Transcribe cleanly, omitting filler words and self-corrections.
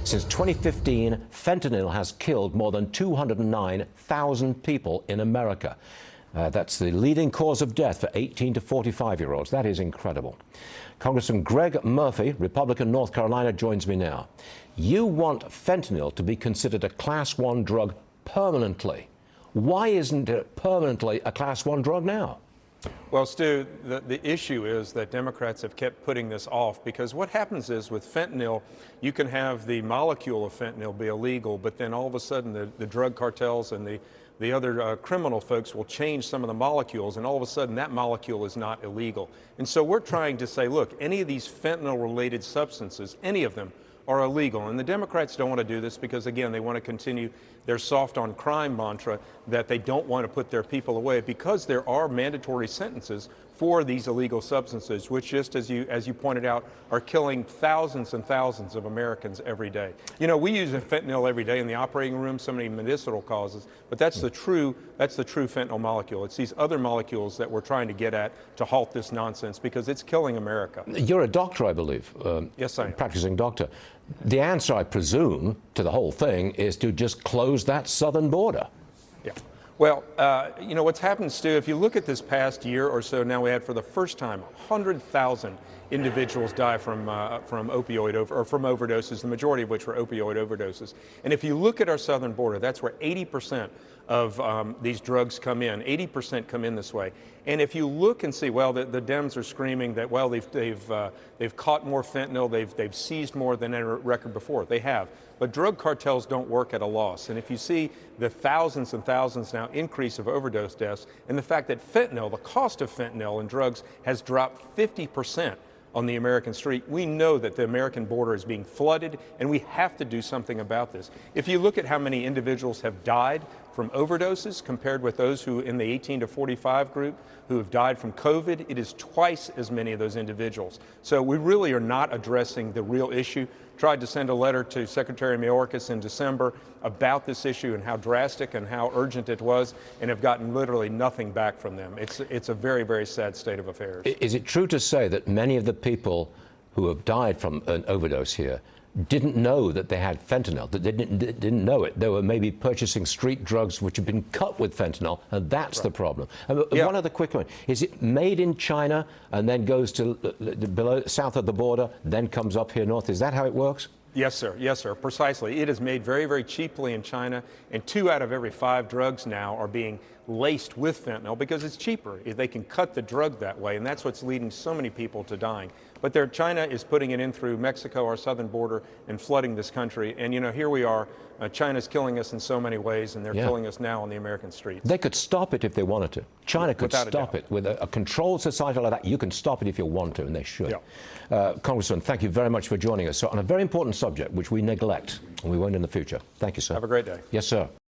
Since 2015, fentanyl has killed more than 209,000 people in America. That's the leading cause of death for 18 to 45-year-olds. That is incredible. Congressman Greg Murphy, Republican, North Carolina, joins me now. You want fentanyl to be considered a Class 1 drug permanently. Why isn't it permanently a Class 1 drug now? Well, Stu, the issue is that Democrats have kept putting this off because what happens is with fentanyl, you can have the molecule of fentanyl be illegal, but then all of a sudden the drug cartels and the other criminal folks will change some of the molecules, and all of a sudden that molecule is not illegal. And so we're trying to say, look, any of these fentanyl-related substances, any of them, are illegal. And the Democrats don't want to do this because, again, they want to continue their soft on crime mantra that they don't want to put their people away because there are mandatory sentences for these illegal substances, which, just as you pointed out, are killing thousands and thousands of Americans every day. You know, we use fentanyl every day in the operating room, so many medicinal causes, but that's the true fentanyl molecule. It's these other molecules that we're trying to get at to halt this nonsense because it's killing America. You're a doctor, I believe. Yes, I am. Practicing doctor. The answer, I presume, to the whole thing is to just close that southern border. Yeah. Well, you know, what's happened, Stu, if you look at this past year or so now, we had for the first time 100,000 individuals die from overdoses, the majority of which were opioid overdoses. And if you look at our southern border, that's where 80% of these drugs come in. 80% come in this way. And if you look and see, well, the Dems are screaming that, well, they've caught more fentanyl, they've seized more than any record before. They have. But drug cartels don't work at a loss. And if you see the thousands and thousands now increase of overdose deaths, and the fact that fentanyl, the cost of fentanyl and drugs has dropped 50% on the American street, we know that the American border is being flooded, and we have to do something about this. If you look at how many individuals have died from overdoses compared with those who in the 18 to 45 group who have died from COVID, it is twice as many of those individuals. So we really are not addressing the real issue. Tried to send a letter to Secretary Mayorkas in December about this issue and how drastic and how urgent it was, and have gotten literally nothing back from them. It's a very, very sad state of affairs. Is it true to say that many of the people who have died from an overdose here didn't know that they had fentanyl, that they didn't know it? They were maybe purchasing street drugs which have been cut with fentanyl, and that's right. The problem. Yeah. One other quick one. Is it made in China and then goes to below, south of the border, then comes up here north? Is that how it works? Yes, sir. Yes, sir. Precisely. It is made very, very cheaply in China, and 2 out of every 5 drugs now are being laced with fentanyl because it's cheaper. They can cut the drug that way, and that's what's leading so many people to dying. But China is putting it in through Mexico, our southern border, and flooding this country. And, you know, here we are. China's killing us in so many ways, and they're killing us now on the American streets. They could stop it if they wanted to. China could stop it. With a controlled society like that, you can stop it if you want to, and they should. Yeah. Congressman, thank you very much for joining us. So on a very important subject, which we neglect, and we won't in the future. Thank you, sir. Have a great day. Yes, sir.